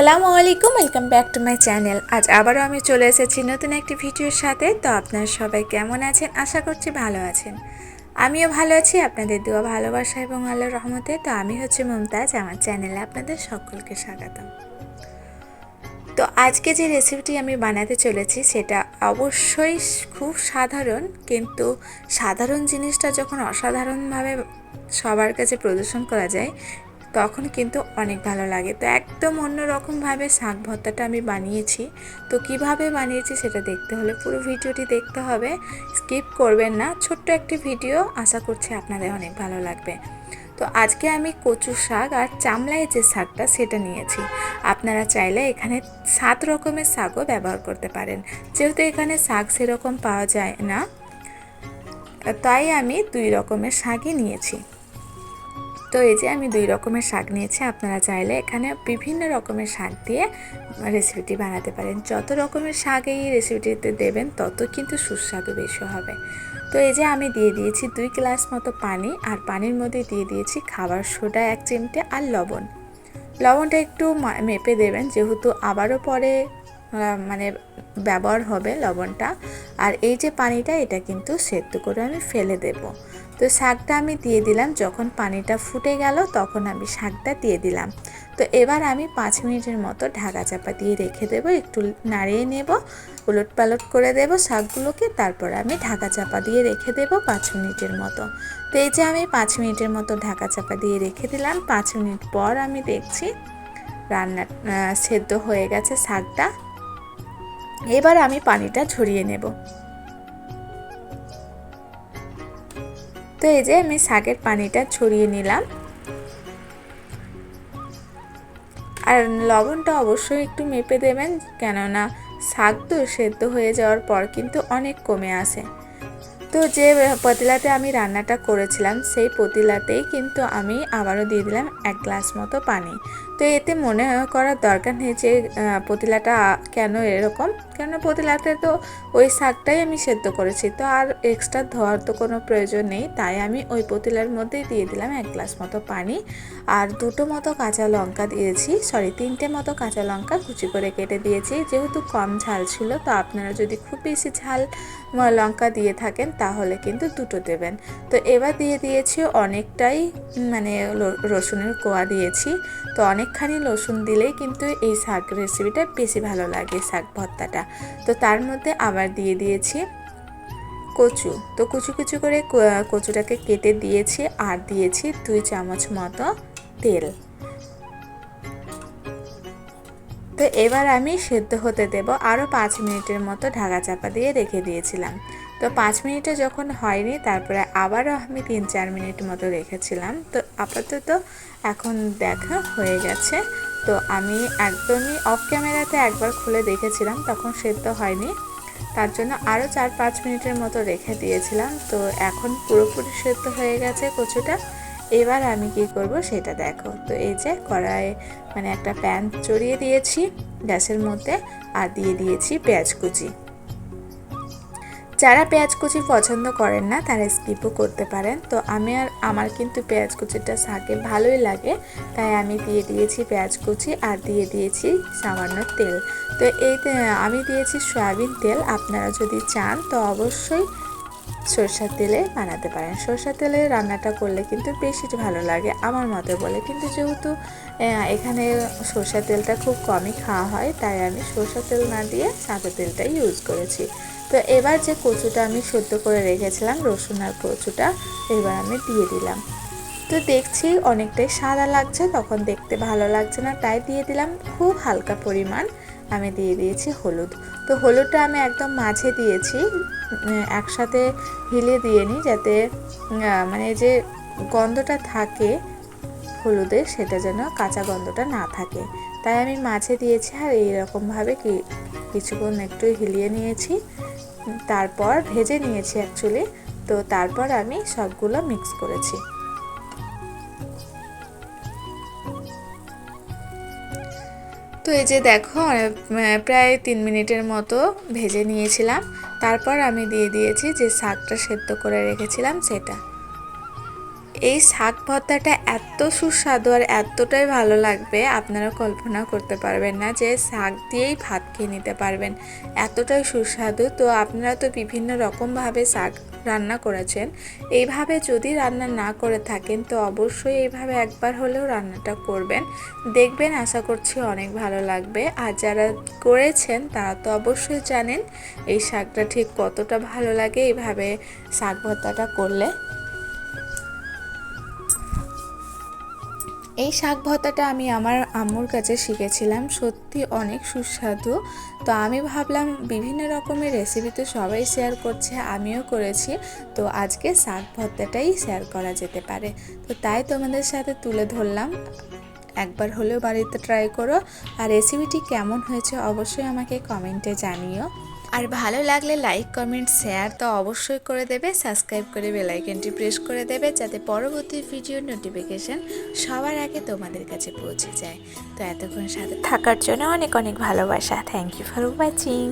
আসসালামু আলাইকুম, welcome back to my channel. আজ আবারও আমি চলে এসেছি নতুন একটি ভিডিওর সাথে। তো আপনারা সবাই কেমন আছেন? আশা করছি ভালো আছেন। আমিও ভালো আছি, আপনাদের দোয়া ভালোবাসা এবং আল্লাহর রহমতে। তো আমি হচ্ছে মুমতাজ, আমার চ্যানেলে আপনাদের সকলকে স্বাগতম। তো আজকে যে রেসিপিটি আমি বানাতে চলেছি সেটা অবশ্যই খুব সাধারণ, কিন্তু সাধারণ জিনিসটা যখন অসাধারণভাবে সবার কাছে প্রদর্শন করা যায় তখন কিন্তু অনেক ভালো লাগে। তো একদম অন্যরকমভাবে শাক ভর্তাটা আমি বানিয়েছি। তো কিভাবে বানিয়েছি সেটা দেখতে হলে পুরো ভিডিওটি দেখতে হবে, স্কিপ করবেন না। ছোট্ট একটি ভিডিও, আশা করছি আপনাদের অনেক ভালো লাগবে। তো আজকে আমি কচু শাক আর চামলায় যে শাকটা সেটা নিয়েছি। আপনারা চাইলে এখানে 7 রকমের শাকও ব্যবহার করতে পারেন, যেহেতু এখানে শাক সেরকম পাওয়া যায় না, তাই আমি 2 রকমের শাকই নিয়েছি। তো এই যে আমি 2 রকমের শাক নিয়েছি। আপনারা চাইলে এখানে বিভিন্ন রকমের শাক দিয়ে রেসিপিটি বানাতে পারেন। যত রকমের শাক এই রেসিপিটিতে দেবেন তত কিন্তু সুস্বাদু বেশি হবে। তো এই যে আমি দিয়ে দিয়েছি 2 গ্লাস মতো পানি, আর পানির মধ্যে দিয়ে দিয়েছি খাবার সোডা 1 চিমটে আর লবণ। লবণটা একটু মেপে দেবেন, যেহেতু আবারও পরে মানে ব্যবহার হবে লবণটা। আর এই যে পানিটা, এটা কিন্তু সেদ্ধ করে আমি ফেলে দেব। তো শাকটা আমি দিয়ে দিলাম। যখন পানিটা ফুটে গেল তখন আমি শাকটা দিয়ে দিলাম। তো এবার আমি 5 মিনিটের মতো ঢাকা চাপা দিয়ে রেখে দেব। একটু নাড়িয়ে নেব, উলট পালট করে দেব শাকগুলোকে, তারপর আমি ঢাকা চাপা দিয়ে রেখে দেব 5 মিনিটের মতো। তো এই যে আমি 5 মিনিটের মতো ঢাকা চাপা দিয়ে রেখে দিলাম। 5 মিনিট পর আমি দেখছি রান্না সেদ্ধ হয়ে গেছে শাকটা। এবার আমি পানিটা ঝরিয়ে নেব। তো এই যে আমি শাকের পানিটা ছড়িয়ে নিলাম। আর লবণটা অবশ্যই একটু মেপে দেবেন, কেননা শাক তো সেদ্ধ হয়ে যাওয়ার পর কিন্তু অনেক কমে আসে। তো যে পাতিলাতে আমি রান্নাটা করেছিলাম সেই পাতিলাতেই কিন্তু আমি আবারও দিয়ে দিলাম 1 গ্লাস মতো পানি। তো এতে মনে করার দরকার নেই যে পাতিলাটা কেন এরকম, কেন পাতিলাতে তো ওই শাকটাই আমি সেদ্ধ করেছি, তো আর এক্সট্রা ধোয়ার তো কোনো প্রয়োজন নেই। তাই আমি ওই পাতিলার মধ্যেই দিয়ে দিলাম 1 গ্লাস মতো পানি। আর 2টো মতো কাঁচা লঙ্কা দিয়েছি, 3টে মতো কাঁচা লঙ্কা কুচি করে কেটে দিয়েছি। যেহেতু কম ঝাল ছিল, তো আপনারা যদি খুব বেশি ঝাল লঙ্কা দিয়ে থাকেন তাহলে কিন্তু 2টো দেবেন। তো এবার দিয়ে দিয়েছি অনেকটাই রসুনের কোয়া দিয়েছি। তো অনেকখানি রসুন দিলেই কিন্তু এই শাক রেসিপিটা বেশি ভালো লাগে, শাক ভর্তাটা। তো তার মধ্যে আবার দিয়ে দিয়েছি কচু। তো কুচু কুচু করে কচুটাকে কেটে দিয়েছি, আর দিয়েছি 2 চামচ মতো তেল। তো এবার আমি সেদ্ধ হতে দেব। আরও 5 মিনিটের মতো ঢাকা চাপা দিয়ে রেখে দিয়েছিলাম। তো 5 মিনিটে যখন হয়নি, তারপরে আবারও আমি 3-4 মিনিট মতো রেখেছিলাম। তো আপাতত এখন দেখা হয়ে গেছে। তো আমি একদমই অফ ক্যামেরাতে একবার খুলে দেখেছিলাম, তখন সেদ্ধ হয়নি, তার জন্য আরও 4-5 মিনিটের মতো রেখে দিয়েছিলাম। তো এখন পুরোপুরি সেদ্ধ হয়ে গেছে কচুটা। এবার আমি কি করব সেটা দেখো। তো এই যে কড়াইয়ে একটা প্যান চড়িয়ে দিয়েছি গ্যাসের মধ্যে, আর দিয়ে দিয়েছি পেঁয়াজ কুচি। যারা পেঁয়াজ কুচি পছন্দ করেন না তারা স্কিপও করতে পারেন। তো আমার কিন্তু পেঁয়াজ কুচিটা শাকে ভালোই লাগে, তাই আমি দিয়ে দিয়েছি পেঁয়াজ কুচি, আর দিয়ে দিয়েছি সামান্য তেল। তো আমি দিয়েছি সয়াবিন তেল। আপনারা যদি চান তো অবশ্যই সরষের তেলে বানাতে পারেন। সরষের তেলে রান্নাটা করলে কিন্তু বেশি ভালো লাগে আমার মতে বলে, কিন্তু যেহেতু এখানে সরষের তেলটা খুব কমই খাওয়া হয়, তাই আমি সরষের তেল না দিয়ে সাদা তেলটাই ইউজ করেছি। তো এবার যে কচুটা আমি সেদ্ধ করে রেখেছিলাম, রসুন আর কচুটা, এবার আমি দিয়ে দিলাম। তো দেখছি অনেকটাই সাদা লাগছে, তখন দেখতে ভালো লাগছে না, তাই দিয়ে দিলাম খুব হালকা পরিমাণ আমি দিয়ে দিয়েছি হলুদ। তো হলুদটা আমি একদম মাঝে দিয়েছি, একসাথে হিলে দিয়ে নিই, যাতে যে গন্ধটা থাকে হলুদের সেটা যেন কাঁচা গন্ধটা না থাকে, তাই আমি মাঝে দিয়েছি। আর এইরকমভাবে কিছুক্ষণ একটু হিলিয়ে নিয়েছি, তারপর ভেজে নিয়েছি অ্যাকচুয়ালি। তো তারপর আমি সবগুলো মিক্স করেছি। তো এই যে দেখো প্রায় 3 মিনিটের মতো ভেজে নিয়েছিলাম। তারপর আমি দিয়ে দিয়েছি যে শাকটা সেদ্ধ করে রেখেছিলাম সেটা। এই শাক ভর্তাটা এত সুস্বাদু আর এতটাই ভালো লাগবে, আপনারা কল্পনা করতে পারবেন না যে শাক দিয়েই ভাত খেয়ে নিতে পারবেন, এতটাই সুস্বাদু। তো আপনারা তো বিভিন্ন রকমভাবে শাক রান্না করেছেন, এইভাবে যদি রান্না না করে থাকেন তো অবশ্যই এইভাবে একবার হলেও রান্নাটা করবেন, দেখবেন আশা করছি অনেক ভালো লাগবে। আর যারা করেছেন তারা তো অবশ্যই জানেন এই শাকটা ঠিক কতটা ভালো লাগে এইভাবে শাক ভর্তাটা করলে। এই শাক ভর্তাটা আমি আমার আম্মুর কাছে শিখেছিলাম, সত্যি অনেক সুস্বাদু। তো আমি ভাবলাম বিভিন্ন রকমের রেসিপি তো সবাই শেয়ার করছে, আমিও করেছি, তো আজকে শাক ভর্তাটাই শেয়ার করা যেতে পারে। তো তাই তোমাদের সাথে তুলে ধরলাম, একবার হলেও বাড়িতে ট্রাই করো। আর রেসিপিটি কেমন হয়েছে অবশ্যই আমাকে কমেন্টে জানিও। আর ভালো লাগলে লাইক কমেন্ট শেয়ার তো অবশ্যই করে দেবে, সাবস্ক্রাইব করে বেল আইকনটি প্রেস করে দেবে যাতে পরবর্তী ভিডিওর নোটিফিকেশন সবার আগে তোমাদের কাছে পৌঁছে যায়। তো এতক্ষণ সাথে থাকার জন্য অনেক অনেক ভালোবাসা। Thank you for watching.